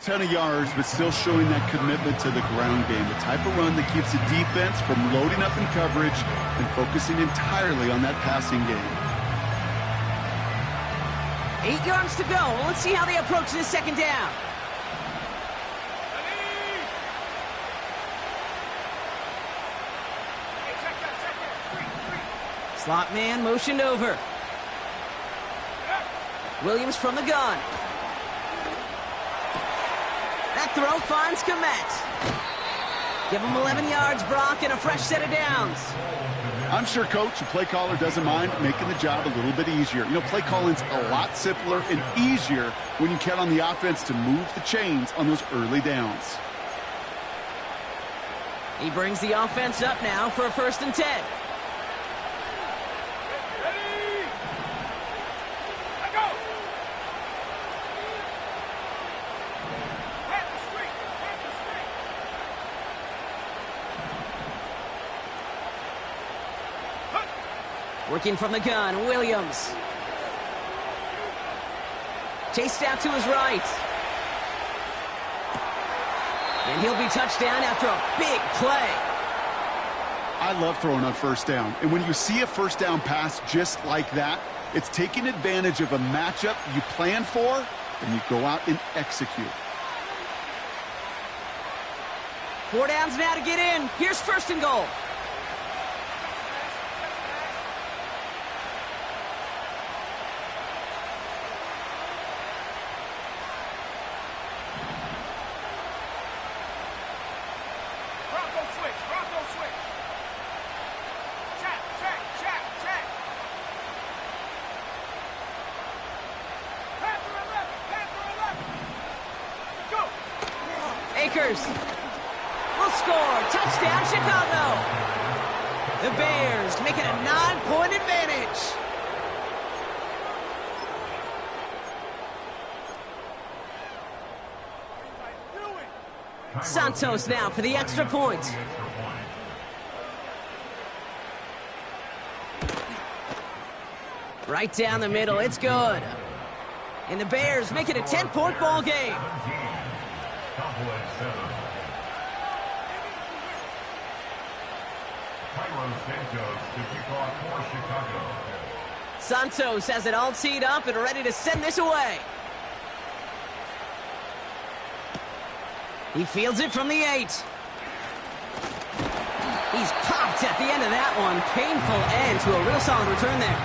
ton of yards, but still showing that commitment to the ground game. The type of run that keeps the defense from loading up in coverage and focusing entirely on that passing game. 8 yards to go. Let's see how they approach this second down. Slot man motioned over. Williams from the gun. That throw finds Komet. Give him 11 yards, Brock, and a fresh set of downs. I'm sure, Coach, the play caller doesn't mind making the job a little bit easier. You know, play calling's a lot simpler and easier when you count on the offense to move the chains on those early downs. He brings the offense up now for a 1st and 10. Working from the gun, Williams. Chased out to his right. And he'll be touchdown after a big play. I love throwing on 1st down. And when you see a 1st down pass just like that, it's taking advantage of a matchup you plan for, and you go out and execute. 4 downs now to get in. Here's 1st and goal. Will score. Touchdown, Chicago. The Bears make it a 9-point advantage. Santos now for the extra point. Right down the middle. It's good. And the Bears make it a 10-point ball game. Santos has it all teed up and ready to send this away. He fields it from the 8. He's popped at the end of that one. Painful end to a real solid return there.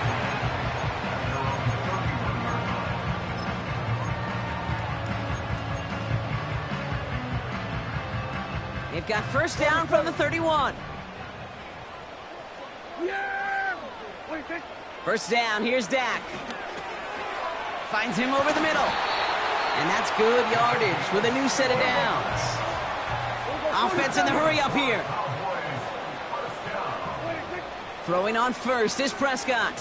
They've got 1st down from the 31. 1st down, here's Dak. Finds him over the middle. And that's good yardage with a new set of downs. Offense in the hurry up here. Throwing on 1st is Prescott.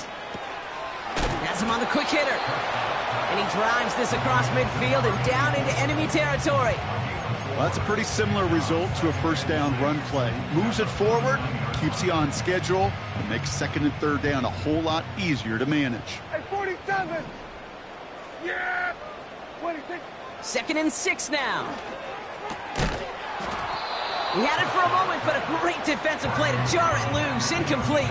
Has him on the quick hitter. And he drives this across midfield and down into enemy territory. Well, that's a pretty similar result to a 1st down run play. Moves it forward, keeps you on schedule, and makes 2nd and 3rd down a whole lot easier to manage. Hey, 47! Yeah! 26! 2nd and 6 now. He had it for a moment, but a great defensive play to jar it loose. Incomplete.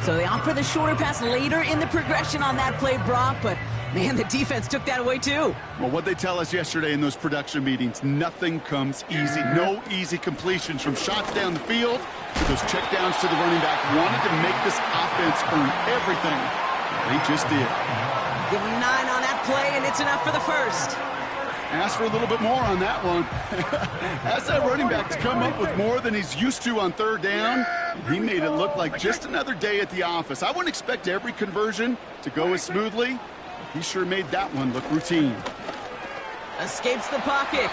So they opt for the shorter pass later in the progression on that play, Brock, but man, the defense took that away too. Well, what they tell us yesterday in those production meetings, nothing comes easy. No easy completions from shots down the field to those checkdowns to the running back. Wanted to make this offense earn everything. They just did. Give him 9 on that play, and it's enough for the 1st. Ask for a little bit more on that one. As that running back's come up with more than he's used to on 3rd down, he made it look like just another day at the office. I wouldn't expect every conversion to go as smoothly. He sure made that one look routine. Escapes the pocket.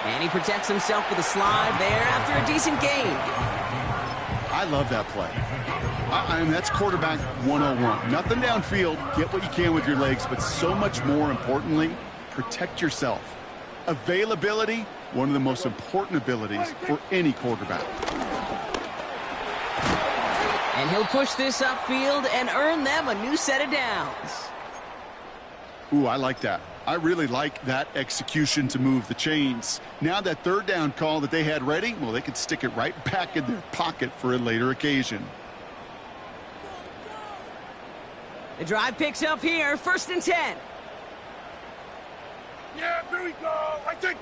And he protects himself with a slide there after a decent gain. I love that play. I mean, that's quarterback 101. Nothing downfield. Get what you can with your legs, but so much more importantly, protect yourself. Availability, one of the most important abilities for any quarterback. And he'll push this upfield and earn them a new set of downs. Ooh, I like that. I really like that execution to move the chains. Now that third down call that they had ready, well, they could stick it right back in their pocket for a later occasion. The drive picks up here, 1st and 10. Yeah, here we go. I think.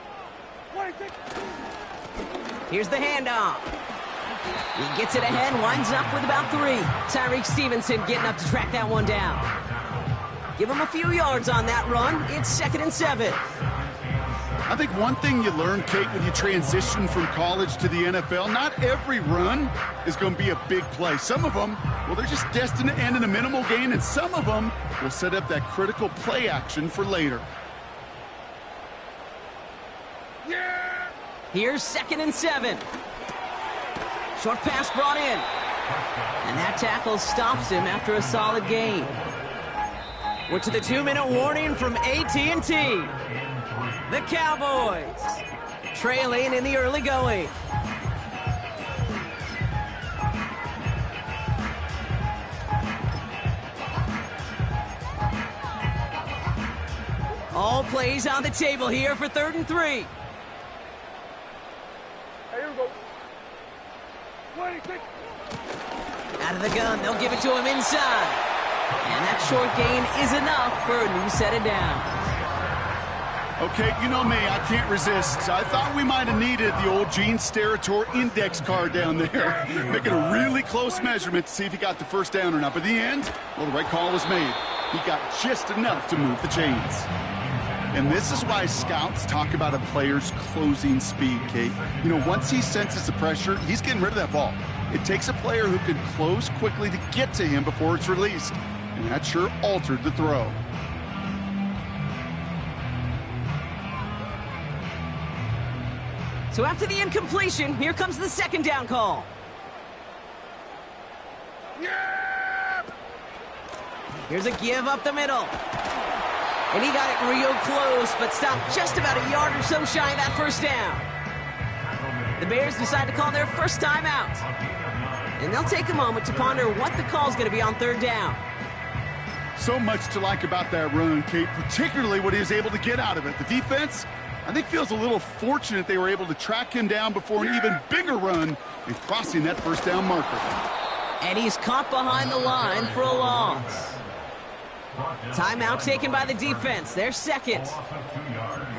Here's the handoff. He gets it ahead, winds up with about 3. Tyreek Stevenson getting up to track that one down. Give him a few yards on that run. It's 2nd and 7. I think one thing you learn, Kate, when you transition from college to the NFL, not every run is going to be a big play. Some of them, well, they're just destined to end in a minimal gain, and some of them will set up that critical play action for later. Yeah! Here's 2nd and 7. Short pass brought in. And that tackle stops him after a solid gain. We're to the 2-minute warning from AT&T. The Cowboys trailing in the early going. All plays on the table here for 3rd and 3. Hey, here we go. 26. Out of the gun, they'll give it to him inside. And that short gain is enough for a new set of downs. Okay, you know me, I can't resist. I thought we might have needed the old Gene Steratore index card down there. Making a really close measurement to see if he got the first down or not. But in the end, well, the right call was made. He got just enough to move the chains. And this is why scouts talk about a player's closing speed, Kate. You know, once he senses the pressure, he's getting rid of that ball. It takes a player who can close quickly to get to him before it's released. And that sure altered the throw. So after the incompletion, here comes the 2nd down call. Yeah! Here's a give up the middle. And he got it real close, but stopped just about a yard or so shy of that 1st down. The Bears decide to call their first timeout. And they'll take a moment to ponder what the call's going to be on 3rd down. So much to like about that run, Kate, particularly what he was able to get out of it. The defense, I think, feels a little fortunate they were able to track him down before an even bigger run and crossing that 1st down marker. And he's caught behind the line for a loss. Timeout taken by the defense, their 2nd.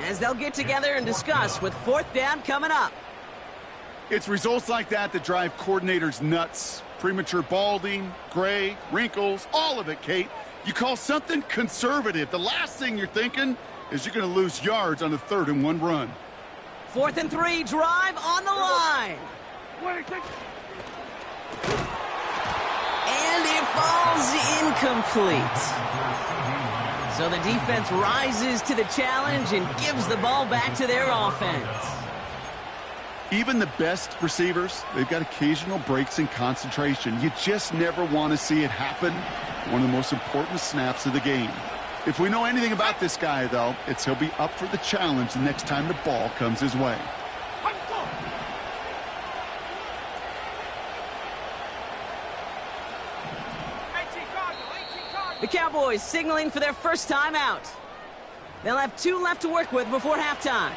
As they'll get together and discuss with 4th down coming up. It's results like that that drive coordinators nuts. Premature balding, gray, wrinkles, all of it, Kate. You call something conservative. The last thing you're thinking is you're going to lose yards on a 3rd and 1 run. 4th and 3, drive on the line. 26. And it falls incomplete. So the defense rises to the challenge and gives the ball back to their offense. Even the best receivers, they've got occasional breaks in concentration. You just never want to see it happen. One of the most important snaps of the game. If we know anything about this guy, though, it's he'll be up for the challenge the next time the ball comes his way. The Cowboys signaling for their first timeout. They'll have 2 left to work with before halftime.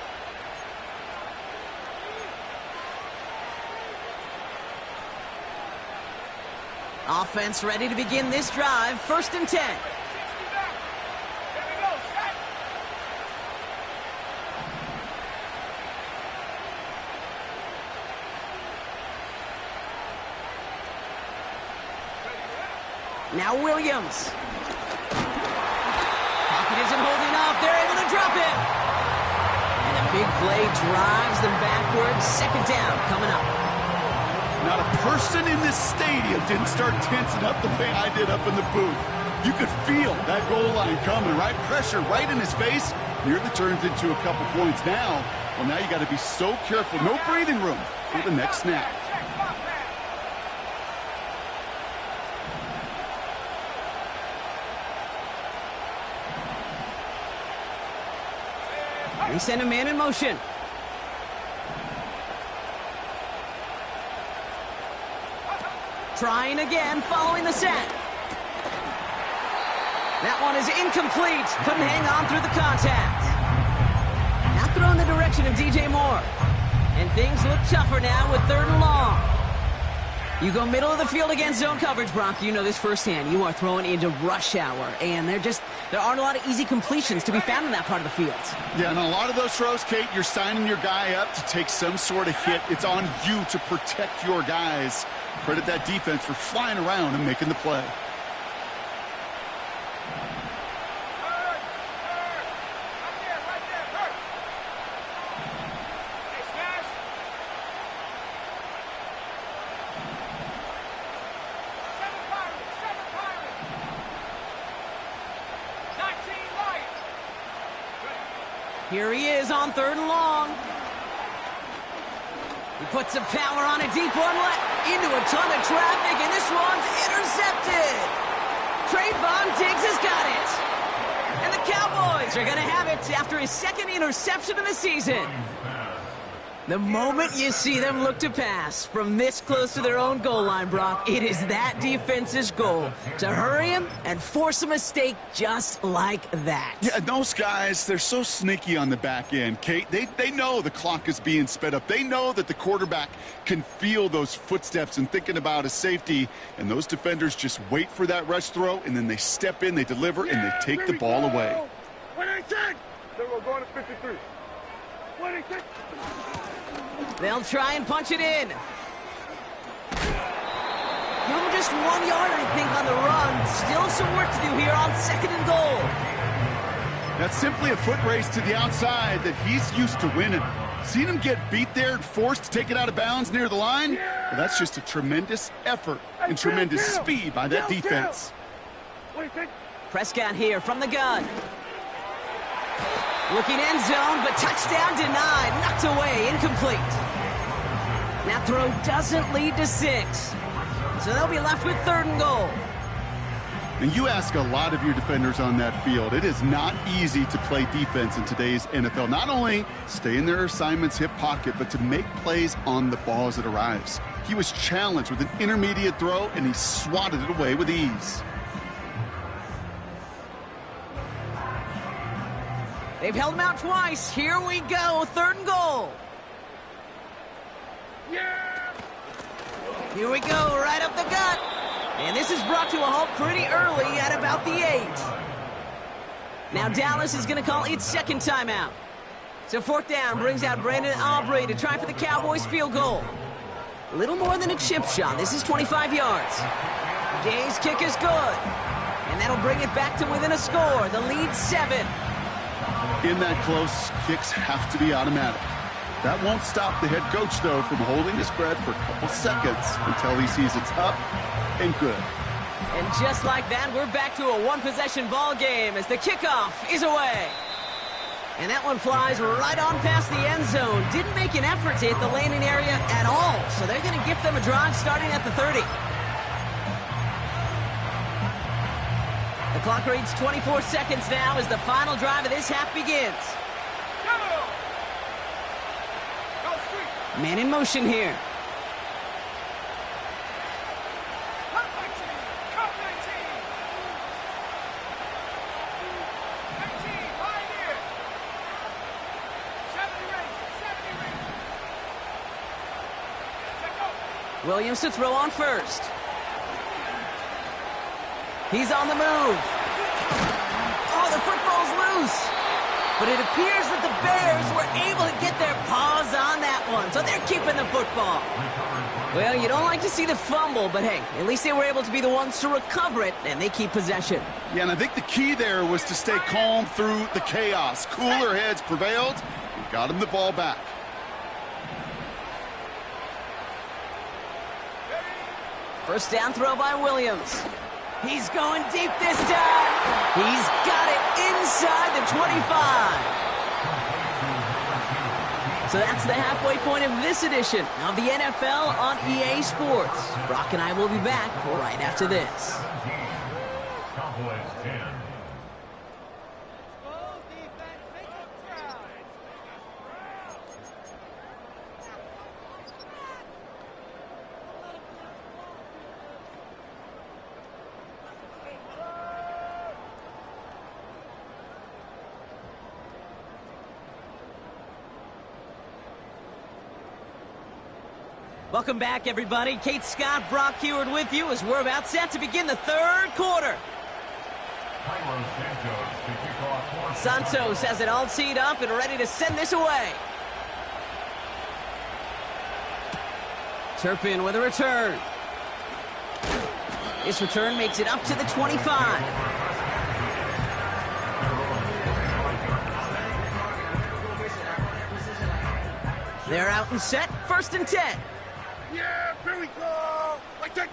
Offense ready to begin this drive. 1st and 10. Now Williams. Pocket isn't holding up. They're able to drop it. And a big play drives them backwards. 2nd down coming up. Not a person in this stadium didn't start tensing up the way I did up in the booth. You could feel that goal line coming, right? Pressure right in his face. Nearly turns into a couple points now. Well, now you got to be so careful. No breathing room for the next snap. They send a man in motion. Trying again, following the set. That one is incomplete. Couldn't hang on through the contact. Now throw in the direction of DJ Moore. And things look tougher now with 3rd and long. You go middle of the field against zone coverage, Brock. You know this firsthand. You are throwing into rush hour. And there aren't a lot of easy completions to be found in that part of the field. Yeah, and on a lot of those throws, Kate, you're signing your guy up to take some sort of hit. It's on you to protect your guys. Credit that defense for flying around and making the play. Here he is on 3rd and long. He puts some power on a deep one into a ton of traffic, and this one's intercepted. Trayvon Diggs has got it. And the Cowboys are going to have it after his 2nd interception of the season. The moment you see them look to pass from this close to their own goal line, Brock, it is that defense's goal to hurry him and force a mistake just like that. Yeah, those guys, they're so sneaky on the back end, Kate. They know the clock is being sped up. They know that the quarterback can feel those footsteps and thinking about a safety, and those defenders just wait for that rush throw, and then they step in, they deliver, and they take the ball away. 26! Then we're going to 53. 26! They'll try and punch it in. Give him just 1 yard, I think, on the run. Still some work to do here on 2nd and goal. That's simply a foot race to the outside that he's used to winning. Seen him get beat there and forced to take it out of bounds near the line? Well, that's just a tremendous effort and tremendous speed by that defense. Prescott here from the gun. Looking end zone, but touchdown denied. Knocked away, incomplete. That throw doesn't lead to 6. So they'll be left with 3rd and goal. And you ask a lot of your defenders on that field. It is not easy to play defense in today's NFL. Not only stay in their assignment's hip pocket, but to make plays on the ball as it arrives. He was challenged with an intermediate throw, and he swatted it away with ease. They've held him out twice. Here we go, 3rd and goal. Yeah! Here we go, right up the gut. And this is brought to a halt pretty early at about the 8. Now Dallas is going to call its 2nd timeout. So 4th down brings out Brandon Aubrey to try for the Cowboys field goal. A little more than a chip shot. This is 25 yards. Gay's kick is good. And that'll bring it back to within a score. The lead 7. In that close, kicks have to be automatic. That won't stop the head coach, though, from holding his breath for a couple seconds until he sees it's up and good. And just like that, we're back to a 1-possession ball game as the kickoff is away. And that one flies right on past the end zone. Didn't make an effort to hit the landing area at all, so they're going to gift them a drive starting at the 30. The clock reads 24 seconds now as the final drive of this half begins. Man in motion here. Williams to throw on first. He's on the move. Oh, the football's loose. But it appears that the Bears were able to get their paws on that one, so they're keeping the football. Well, you don't like to see the fumble, but hey, at least they were able to be the ones to recover it, and they keep possession. Yeah, and I think the key there was to stay calm through the chaos. Cooler heads prevailed and got him the ball back. First down throw by Williams. He's going deep this time. He's got it inside the 25. So that's the halfway point of this edition of the NFL on EA Sports. Brock and I will be back right after this. Cowboys 10. Welcome back, everybody. Kate Scott, Brock Heward with you as we're about set to begin the third quarter. Santos has it all teed up and ready to send this away. Turpin with a return. This return makes it up to the 25. They're out and set, 1st and 10. Yeah, here we go. Like that.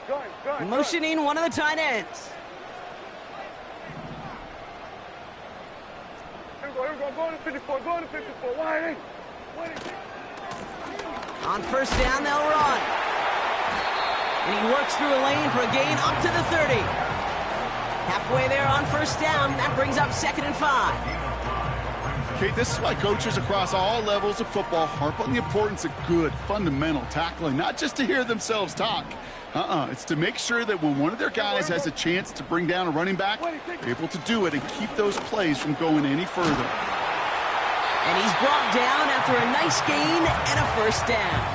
Go. Motioning one of the tight ends. Here we go. Go to 54. Why? On 1st down, they'll run. And he works through a lane for a gain up to the 30. Halfway there on 1st down. That brings up 2nd and 5. Okay, this is why coaches across all levels of football harp on the importance of good, fundamental tackling, not just to hear themselves talk. It's to make sure that when one of their guys has a chance to bring down a running back, they're able to do it and keep those plays from going any further. And he's brought down after a nice gain and a 1st down.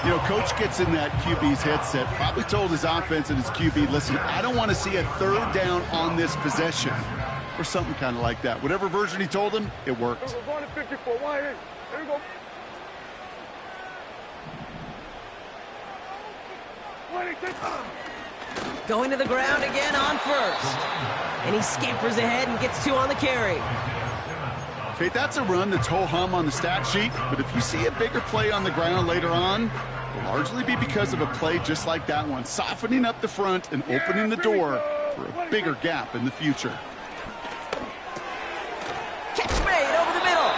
You know, coach gets in that QB's headset, probably told his offense and his QB, listen, I don't want to see a 3rd down on this possession. Or something kind of like that. Whatever version he told him, it worked. We're going to 54. Why? Here we go. Going to the ground again on 1st. And he scampers ahead and gets 2 on the carry. Okay, that's a run that's ho-hum on the stat sheet, but if you see a bigger play on the ground later on, it'll largely be because of a play just like that one, softening up the front and opening the door for a bigger gap in the future. Catch made over the middle.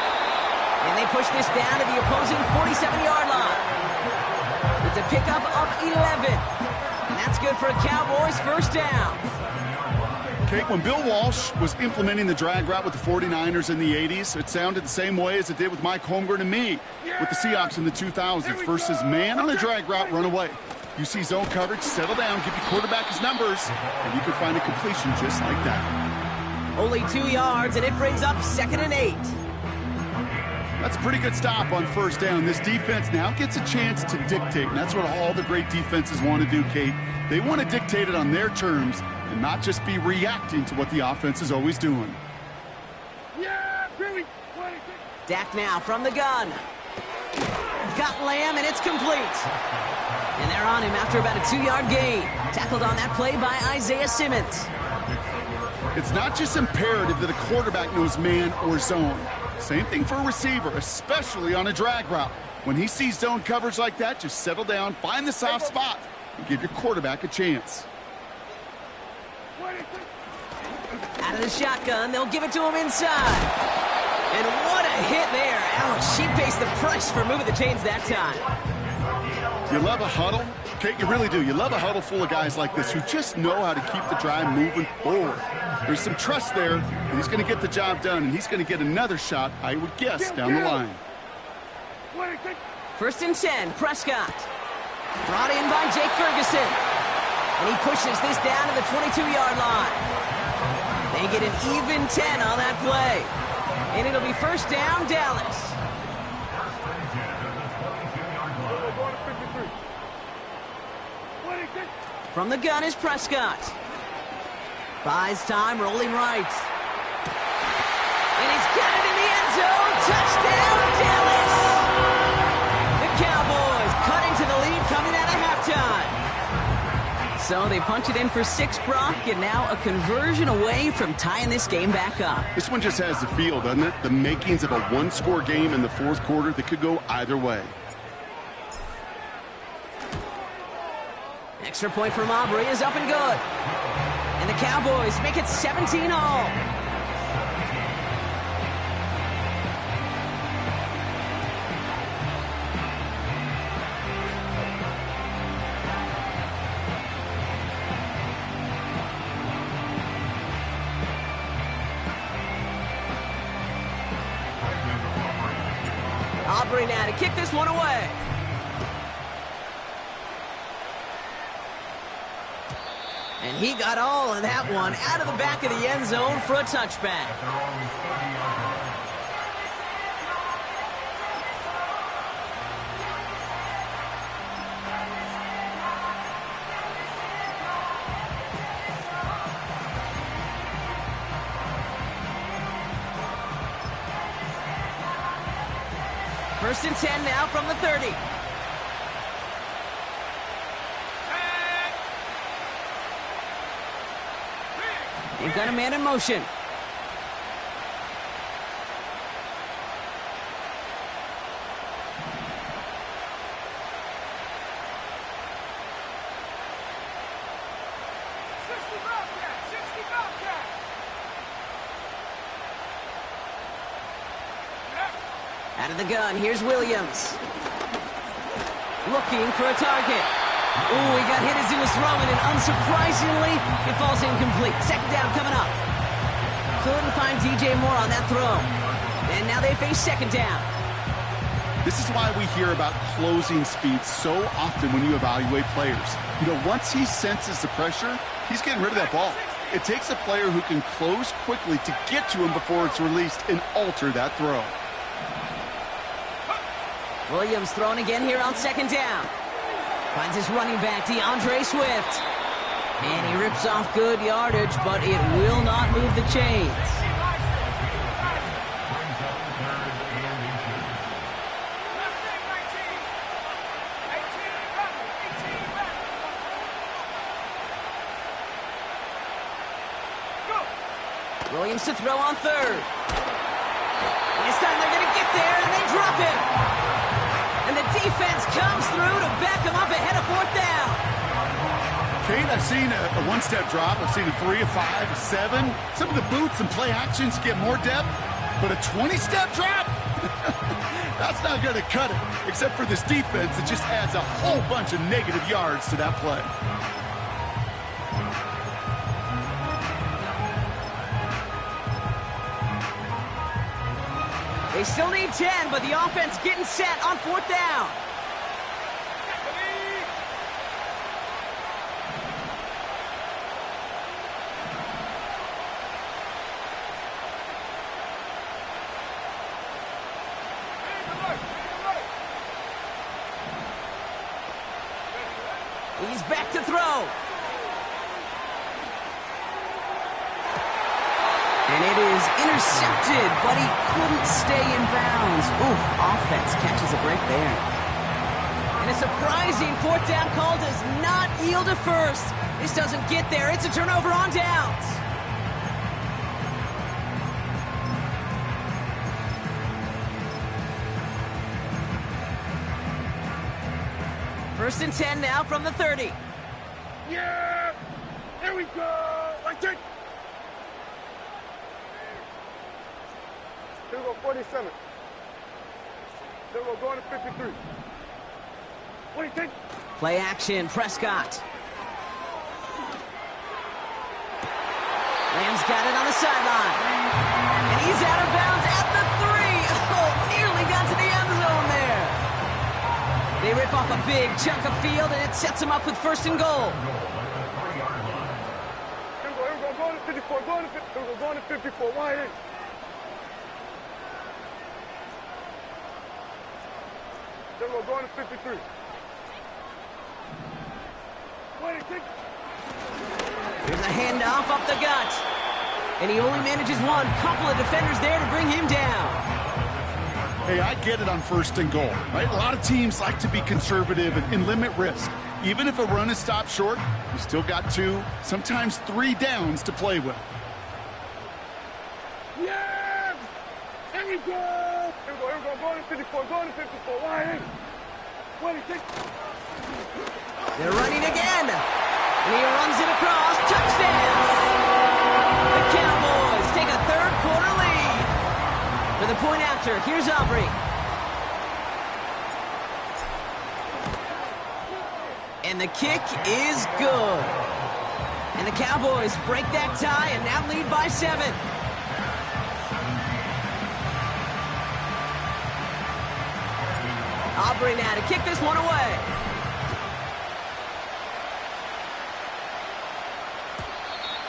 And they push this down to the opposing 47-yard line. It's a pickup of 11. And that's good for a Cowboys 1st down. Okay, when Bill Walsh was implementing the drag route with the 49ers in the 80s, it sounded the same way as it did with Mike Holmgren and me with the Seahawks in the 2000s versus man on a drag route, run away. You see zone coverage, settle down, give your quarterback his numbers, and you can find a completion just like that. Only 2 yards, and it brings up 2nd and 8. That's a pretty good stop on 1st down. This defense now gets a chance to dictate, and that's what all the great defenses want to do, Kate. They want to dictate it on their terms and not just be reacting to what the offense is always doing. Yeah, really. Dak now from the gun. Got Lamb, and it's complete. And they're on him after about a 2-yard gain. Tackled on that play by Isaiah Simmons. It's not just imperative that a quarterback knows man or zone. Same thing for a receiver, especially on a drag route. When he sees zone coverage like that, just settle down, find the soft spot, and give your quarterback a chance. Out of the shotgun, they'll give it to him inside. And what a hit there. Ouch, she pays the price for moving the chains that time. You love a huddle? Kate, you really do. You love a huddle full of guys like this who just know how to keep the drive moving forward. There's some trust there, and he's going to get the job done, and he's going to get another shot, I would guess, down the line. 1st and 10, Prescott. Brought in by Jake Ferguson. And he pushes this down to the 22-yard line. They get an even 10 on that play. And it'll be 1st down, Dallas. From the gun is Prescott. Buys time, rolling right. And he's got it in the end zone. Touchdown, Dallas! The Cowboys cut into the lead coming out of halftime. So they punch it in for 6, Brock, and now a conversion away from tying this game back up. This one just has the feel, doesn't it? The makings of a one-score game in the 4th quarter that could go either way. Extra point from Aubrey is up and good. And the Cowboys make it 17 all. Aubrey now to kick this one away. And he got all of that one out of the back of the end zone for a touchback. First and 10 now from the 30. They've got a man in motion. Out of the gun, here's Williams. Looking for a target. Ooh, he got hit as he was throwing, and unsurprisingly, it falls incomplete. Second down coming up. Couldn't find DJ Moore on that throw. And now they face second down. This is why we hear about closing speed so often when you evaluate players. You know, once he senses the pressure, he's getting rid of that ball. It takes a player who can close quickly to get to him before it's released and alter that throw. Williams throwing again here on second down. Finds his running back, DeAndre Swift. And he rips off good yardage, but it will not move the chains. Williams to throw on third. This time they're going to get there, and they drop him. And the defense comes through to back him up ahead of fourth down. Kate, I've seen a one-step drop. I've seen a 3, a 5, a 7. Some of the boots and play actions get more depth, but a 20-step drop? That's not going to cut it, except for this defense that just adds a whole bunch of negative yards to that play. They still need 10, but the offense getting set on fourth down. He's back to throw. And it is intercepted, but he couldn't stay in bounds. Ooh, offense catches a break there. And a surprising fourth down call does not yield a first. This doesn't get there. It's a turnover on downs. First and 10 now from the 30. Yeah! There we go! Like that! Here we go, 47. Then we're going to 53. What do you think? Play action, Prescott. Lamb's got it on the sideline. And he's out of bounds at the 3. Oh, nearly got to the end zone there. They rip off a big chunk of field, and it sets them up with first and goal. Here we go, going to 54, going to 54, wide in. Then we're going to 53. Here's a handoff up the gut. And he only manages one. Couple of defenders there to bring him down. Hey, I get it on first and goal, right? A lot of teams like to be conservative and limit risk. Even if a run is stopped short, you still got 2, sometimes 3 downs to play with. Yes! There we go! Here we go, going to 54, wide in. They're running again. And he runs it across. Touchdown! The Cowboys take a third-quarter lead. For the point after, here's Aubrey. And the kick is good. And the Cowboys break that tie and now lead by 7. Aubrey now to kick this one away.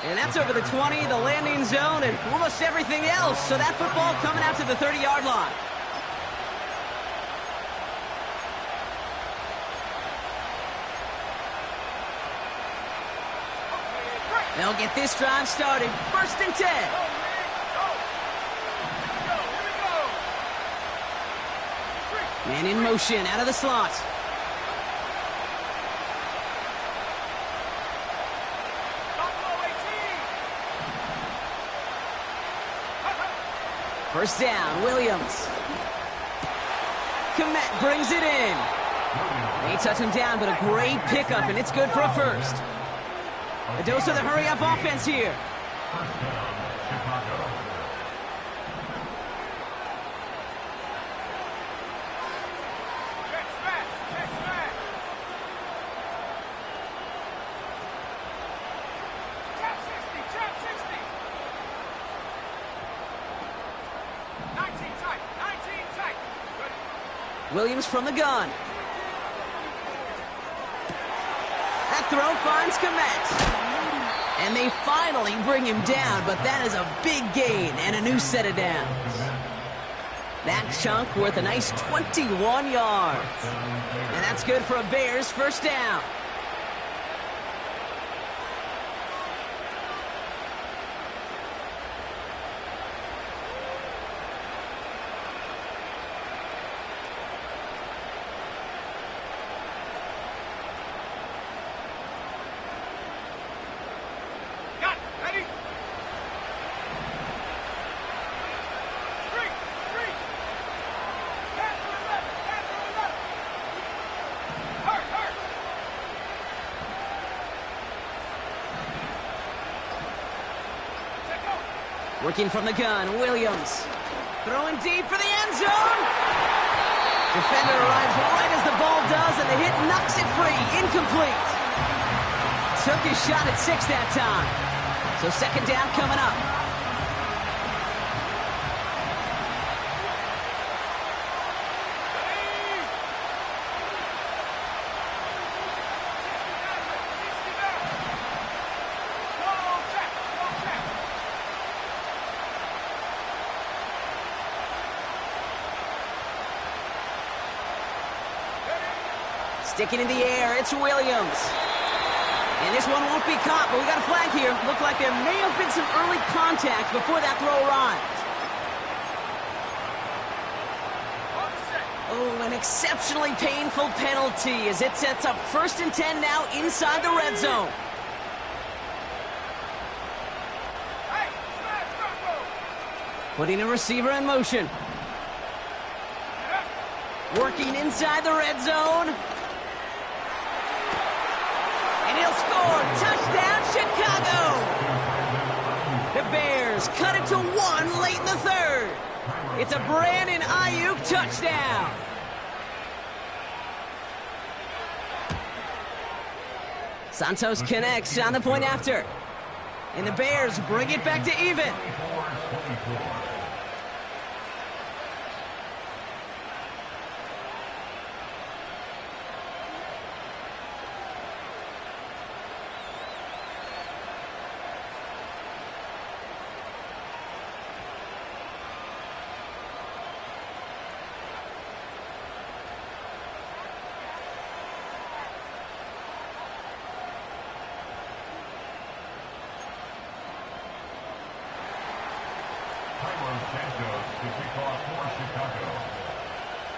And that's over the 20, the landing zone, and almost everything else. So that football coming out to the 30-yard line. They'll get this drive started. First and 10. Man in motion, out of the slot. First down, Williams. Komet brings it in. They touch him down, but a great pickup, and it's good for a first. A dose of the hurry-up offense here. First down, Chicago. Williams from the gun. That throw finds Komet. And they finally bring him down, but that is a big gain and a new set of downs. That chunk worth a nice 21 yards. And that's good for a Bears first down. Working from the gun, Williams. Throwing deep for the end zone. Defender arrives right as the ball does, and the hit knocks it free. Incomplete. Took his shot at 6 that time. So second down coming up. Sticking in the air, it's Williams. And this one won't be caught, but we got a flag here. Looked like there may have been some early contact before that throw arrived. Oh, an exceptionally painful penalty as it sets up 1st and 10 now inside the red zone. Putting a receiver in motion. Working inside the red zone. And he'll score. Touchdown, Chicago. The Bears cut it to 1 late in the 3rd. It's a Brandon Ayuk touchdown. Santos connects on the point after. And the Bears bring it back to even.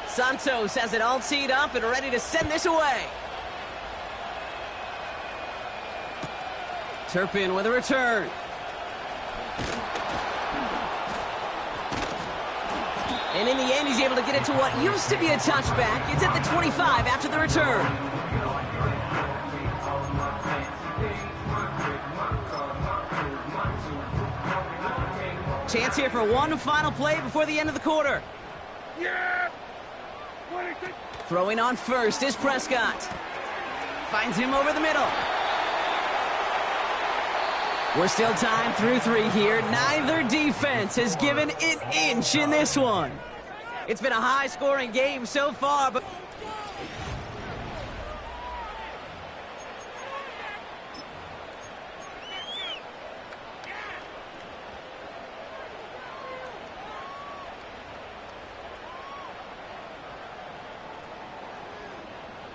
Santos has it all teed up and ready to send this away. Turpin with a return. And in the end, he's able to get it to what used to be a touchback. It's at the 25 after the return. Chance here for one final play before the end of the quarter. Yeah! Throwing on first is Prescott. Finds him over the middle. We're still timed through 3 here. Neither defense has given an inch in this one. It's been a high-scoring game so far, but...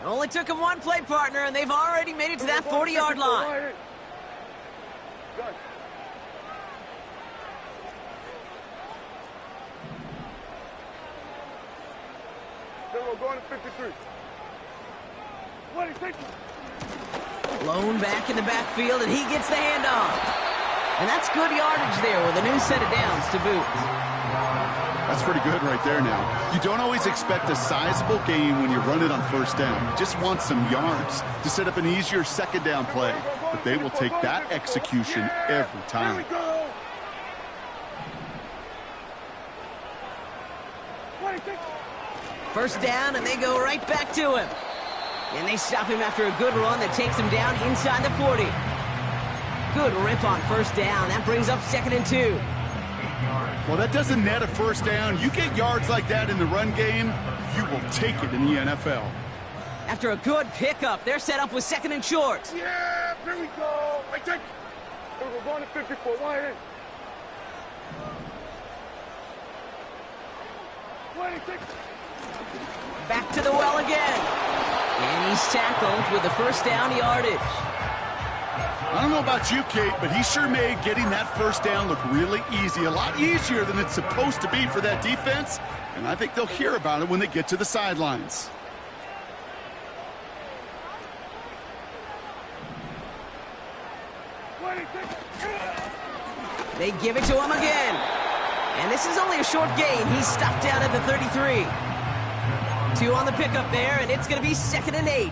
It only took him one play, partner, and they've already made it to that 40-yard line. we're going to 53. 26. Blown back in the backfield, and he gets the handoff. And that's good yardage there with a new set of downs to boot. That's pretty good right there now. You don't always expect a sizable gain when you run it on first down. You just want some yards to set up an easier second down play. But they will take that execution every time. First down, and they go right back to him. And they stop him after a good run that takes him down inside the 40. Good rip on first down. That brings up 2nd and 2. Well, that doesn't net a first down. You get yards like that in the run game, you will take it in the NFL. After a good pickup, they're set up with 2nd and short. Yeah, here we go. Right, take. We're going to 54. Wide in. 26. Back to the well again. And he's tackled with the first down yardage. I don't know about you, Kate, but he sure made getting that first down look really easy. A lot easier than it's supposed to be for that defense. And I think they'll hear about it when they get to the sidelines. They give it to him again. And this is only a short gain. He's stopped down at the 33. 2 on the pickup there, and it's going to be 2nd and 8.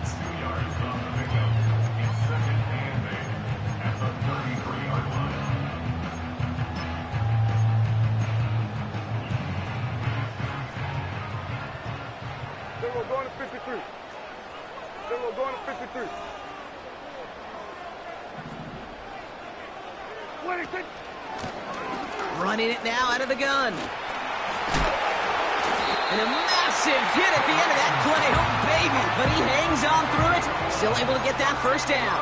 Then we're going to 53. Then we're going to 53. 26. Running it now out of the gun. And a massive hit at the end of that play. Oh, baby. But he hangs on through it. Still able to get that first down.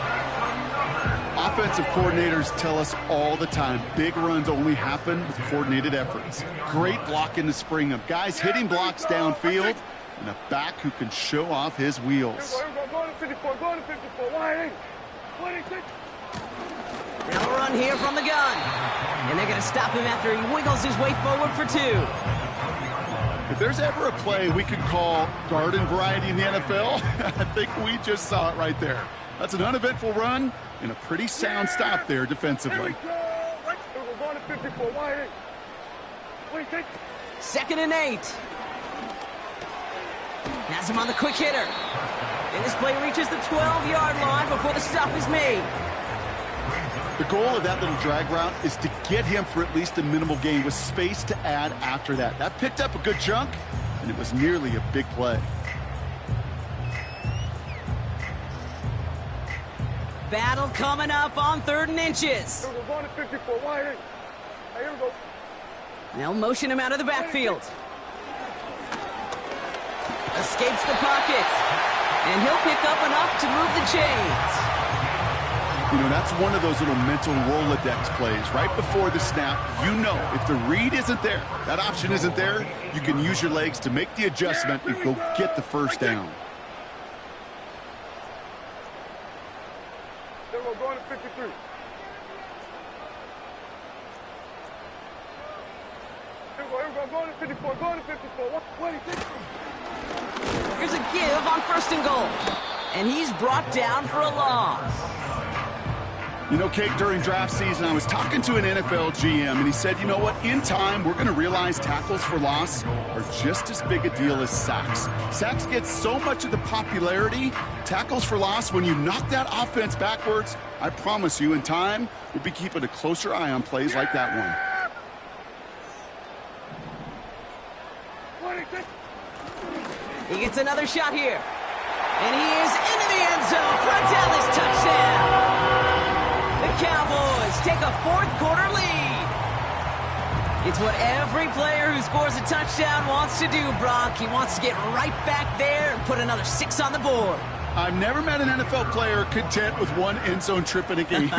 Offensive coordinators tell us all the time, big runs only happen with coordinated efforts. Great blocking to spring them. Guys hitting blocks downfield, and a back who can show off his wheels. Here we go. Going to 54. Going to 54. Wide in. 26. Now a run here from the gun. And they're going to stop him after he wiggles his way forward for 2. If there's ever a play we could call garden variety in the NFL, I think we just saw it right there. That's an uneventful run and a pretty sound stop there defensively. Right. We're going to 54. Wide in. 26. 2nd and 8. Has him on the quick hitter. And this play reaches the 12-yard line before the stop is made. The goal of that little drag route is to get him for at least a minimal gain with space to add after that. That picked up a good chunk, and it was nearly a big play. Battle coming up on 3rd and inches. Here we're going to 54. Wide in. Here we go. They'll motion him out of the backfield. Escapes the pocket. And he'll pick up enough to move the chains. You know, that's one of those little mental Rolodex plays. Right before the snap, you know if the read isn't there, that option isn't there, you can use your legs to make the adjustment and go get the first down. Then we're going to 53. Here we go. Going to 54. Going to 54. 26. Here's a give on 1st and goal. And he's brought down for a loss. You know, Kate, during draft season, I was talking to an NFL GM, and he said, you know what, in time, we're going to realize tackles for loss are just as big a deal as sacks. Sacks get so much of the popularity. Tackles for loss, when you knock that offense backwards, I promise you, in time, we'll be keeping a closer eye on plays like that one. 26. He gets another shot here. And he is into the end zone for a Dallas touchdown. The Cowboys take a 4th quarter lead. It's what every player who scores a touchdown wants to do, Brock. He wants to get right back there and put another 6 on the board. I've never met an NFL player content with one end zone trip in a game.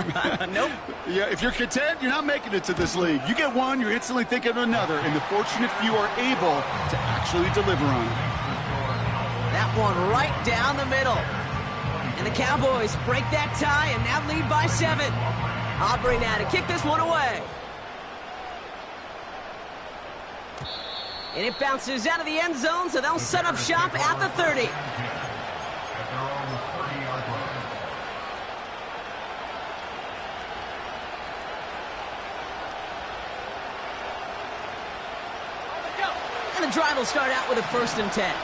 Nope. Yeah, if you're content, you're not making it to this league. You get one, you're instantly thinking of another, and the fortunate few are able to actually deliver on it. That one right down the middle. And the Cowboys break that tie and now lead by 7. Aubrey now to kick this one away. And it bounces out of the end zone, so they'll set up shop at the 30. At their own 30-yard line. And the drive will start out with a 1st and 10.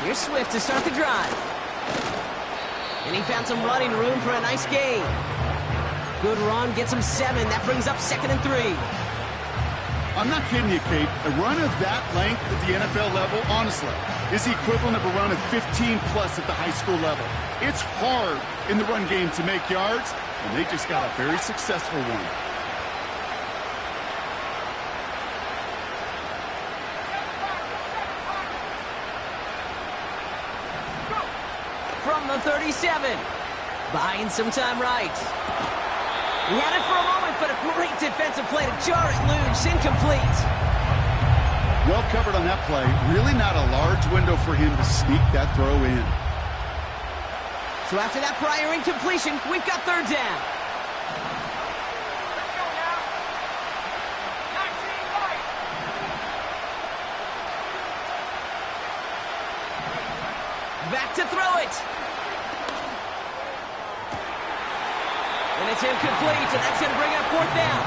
Here's Swift to start the drive. And he found some running room for a nice gain. Good run, gets him 7. That brings up 2nd and 3. I'm not kidding you, Kate. A run of that length at the NFL level, honestly, is the equivalent of a run of 15-plus at the high school level. It's hard in the run game to make yards, and they just got a very successful one. From the 37, buying some time right. He had it for a moment, but a great defensive play to jar it loose, incomplete. Well covered on that play. Really not a large window for him to sneak that throw in. So after that prior incompletion, we've got 3rd down. Let's go now. 19 right. Back to throw it. And it's incomplete, and that's going to bring up 4th down.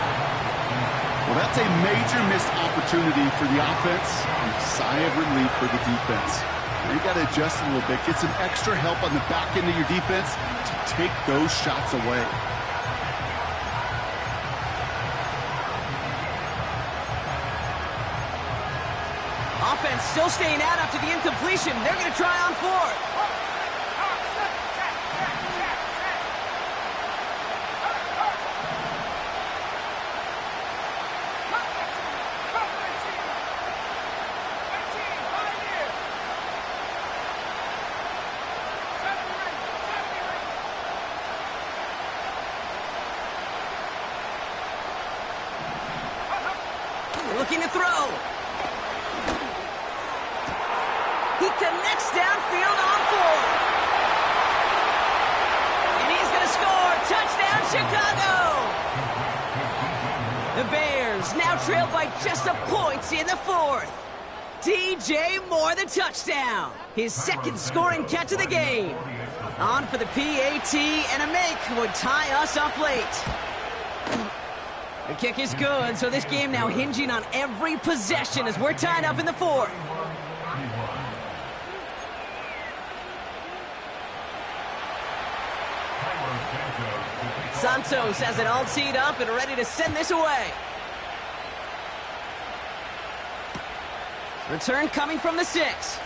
Well, that's a major missed opportunity for the offense and a sigh of relief for the defense. You got to adjust a little bit, get some extra help on the back end of your defense to take those shots away. Offense still staying out after the incompletion. They're going to try on 4th. Looking to throw. He connects downfield on 4th. And he's going to score. Touchdown, Chicago. The Bears now trail by just a point in the 4th. DJ Moore, the touchdown. His 2nd scoring catch of the game. On for the PAT, and a make would tie us up late. The kick is good, so this game now hinging on every possession as we're tied up in the 4th. Santos has it all teed up and ready to send this away. Return coming from the 6.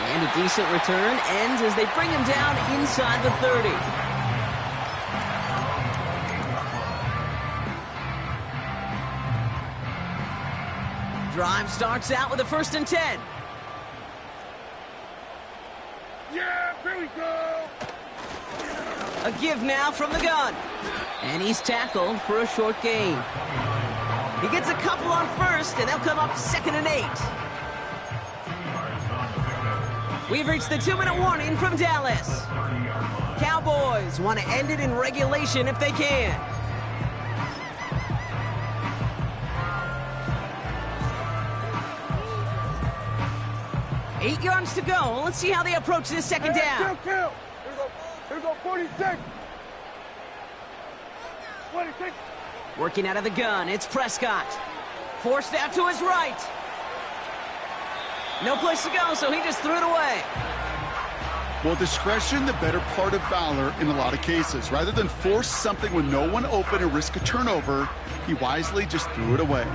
And a decent return ends as they bring him down inside the 30. Drive starts out with a 1st and 10. Yeah, here we go. A give now from the gun. And he's tackled for a short gain. He gets a couple on 1st, and they'll come up 2nd and 8. We've reached the 2-minute warning from Dallas. Cowboys want to end it in regulation if they can. 8 yards to go. Let's see how they approach this 2nd down. Kill. Here we go, 46. 26. Working out of the gun, it's Prescott. Forced out to his right. No place to go, so he just threw it away. Well, discretion, the better part of valor in a lot of cases. Rather than force something with no one open and risk a turnover, he wisely just threw it away.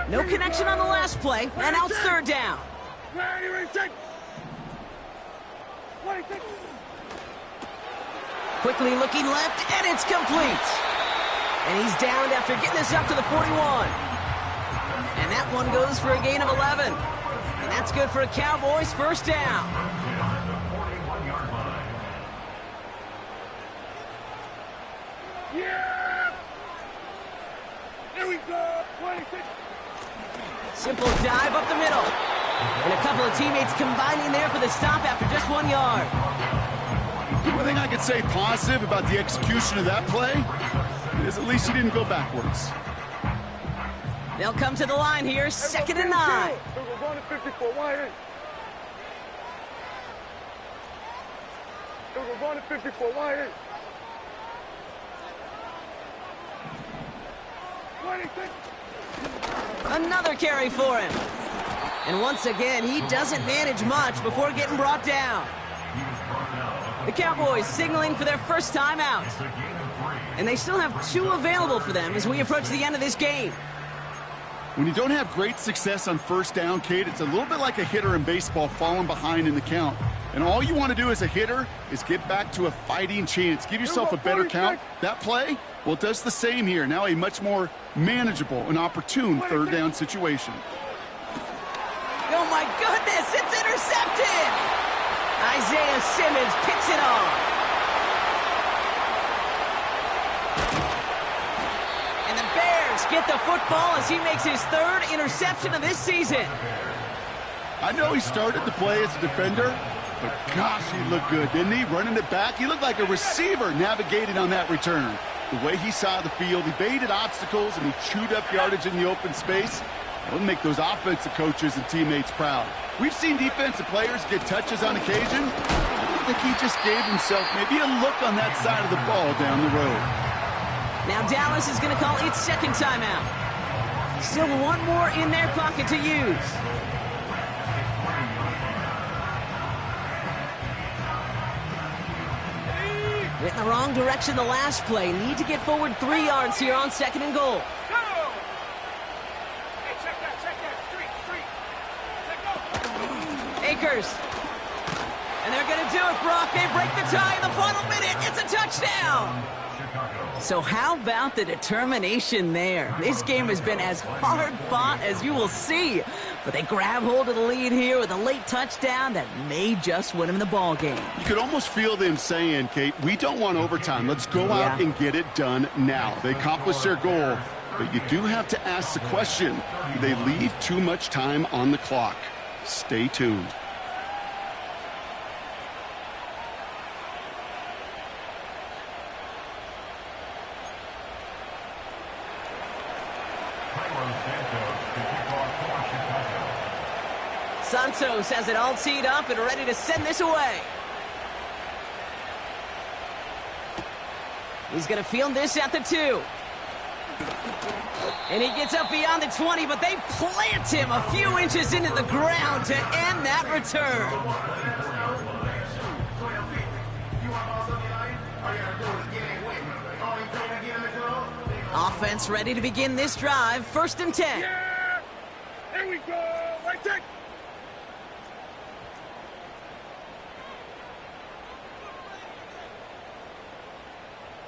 No connection on the last play, and now it's 3rd down. Quickly looking left, and it's complete. And he's downed after getting this up to the 41. And that one goes for a gain of 11. And that's good for a Cowboys first down. Yeah! Here we go! 26. Simple dive up the middle. And a couple of teammates combining there for the stop after just 1 yard. One thing I could say positive about the execution of that play is at least he didn't go backwards. They'll come to the line here, 2nd and 9. We're going to 54. Why ain't? We're going to 54. Why ain't? 26. Another carry for him. And once again, he doesn't manage much before getting brought down. The Cowboys signaling for their first timeout. And they still have 2 available for them as we approach the end of this game. When you don't have great success on first down, Kate, it's a little bit like a hitter in baseball falling behind in the count. And all you want to do as a hitter is get back to a fighting chance. Give yourself a better count. That play, well, it does the same here. Now a much more manageable and opportune third down situation. Oh, my goodness, it's intercepted! Isaiah Simmons picks it off. And the Bears get the football as he makes his 3rd interception of this season. I know he started to play as a defender, but gosh, he looked good, didn't he? Running it back, he looked like a receiver navigating on that return. The way he saw the field, he baited obstacles, and he chewed up yardage in the open space. It'll make those offensive coaches and teammates proud. We've seen defensive players get touches on occasion. I think he just gave himself maybe a look on that side of the ball down the road. Now Dallas is going to call its 2nd timeout. Still 1 more in their pocket to use. Went in the wrong direction the last play. Need to get forward 3 yards here on 2nd and goal. Akers. And they're going to do it, Brock. They break the tie in the final minute. It's a touchdown. So how about the determination there? This game has been as hard-fought as you will see. But they grab hold of the lead here with a late touchdown that may just win them the ball game. You could almost feel them saying, Kate, we don't want overtime. Let's go out and get it done now. They accomplished their goal, but you do have to ask the question, do they leave too much time on the clock? Stay tuned. Santos has it all teed up and ready to send this away. He's going to field this at the 2. And he gets up beyond the 20, but they plant him a few inches into the ground to end that return. Offense ready to begin this drive. 1st and 10. Yeah! Here we go! Right there!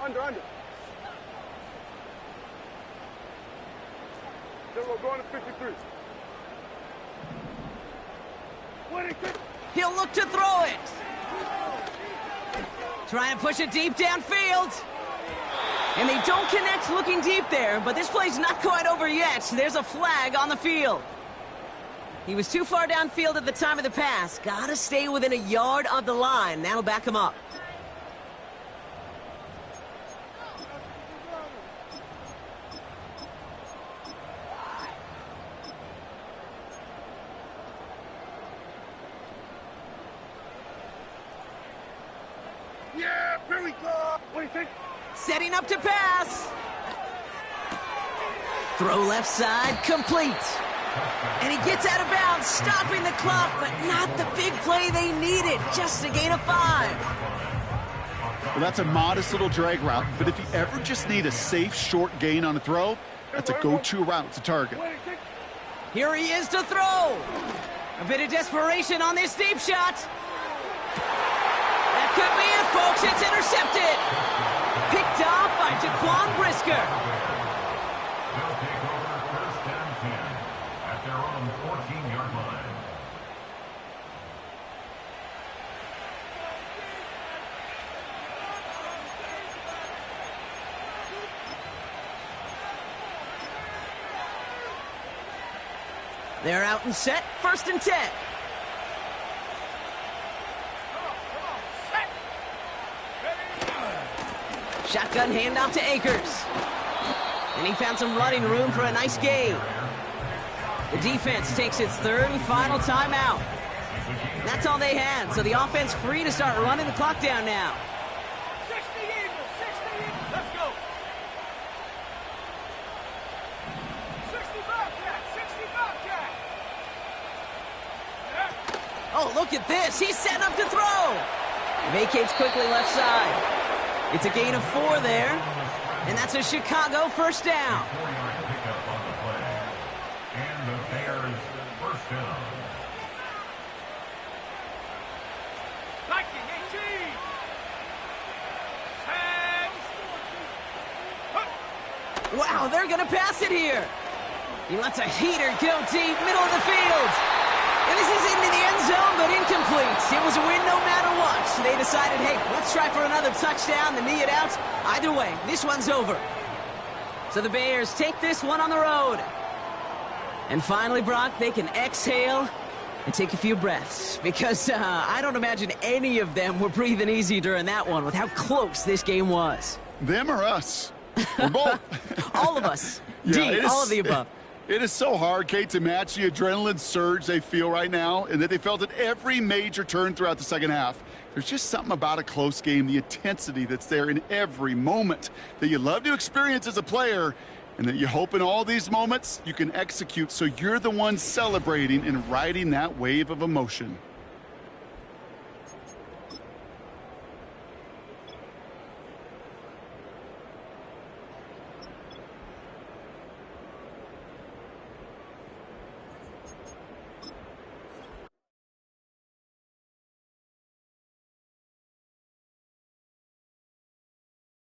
Under. Then we're going to 53. 26. He'll look to throw it. Trying to push it deep downfield. And they don't connect looking deep there, but this play's not quite over yet. There's a flag on the field. He was too far downfield at the time of the pass. Gotta stay within a yard of the line. That'll back him up. Yeah, here we go. What do you think? Setting up to pass. Throw left side, complete. And he gets out of bounds, stopping the clock, but not the big play they needed, just a gain of 5. Well, that's a modest little drag route, but if you ever just need a safe, short gain on a throw, that's a go-to route to target. Here he is to throw. A bit of desperation on this deep shot. That could be it, folks. It's intercepted. Picked off by Quan Brisker. They'll take over first and 10 at their own 14-yard line. They're out and set, first and 10. Shotgun handoff to Akers. And he found some running room for a nice gain. The defense takes its third and final timeout. That's all they had, so the offense free to start running the clock down now. 60 Eagles, 60 Eagles, let's go. 60 Bobcat, 60 Bobcat. Oh, look at this. He's set up to throw. Vacates quickly left side. It's a gain of 4 there. And that's a Chicago first down. 4-yard pickup on the play. And the Bears first down. 1918. Wow, they're going to pass it here. He lets a heater go deep, middle of the field. And this is into the end zone, but incomplete. It was a win no matter what. They decided, hey, let's try for another touchdown to knee it out. Either way, this one's over. So the Bears take this one on the road. And finally, Brock, they can exhale and take a few breaths. Because I don't imagine any of them were breathing easy during that one with how close this game was. Them or us? We're both. All of us. Yeah, D, all of the above. It is so hard, Kate, to match the adrenaline surge they feel right now and that they felt at every major turn throughout the second half. There's just something about a close game, the intensity that's there in every moment that you love to experience as a player and that you hope in all these moments you can execute so you're the one celebrating and riding that wave of emotion.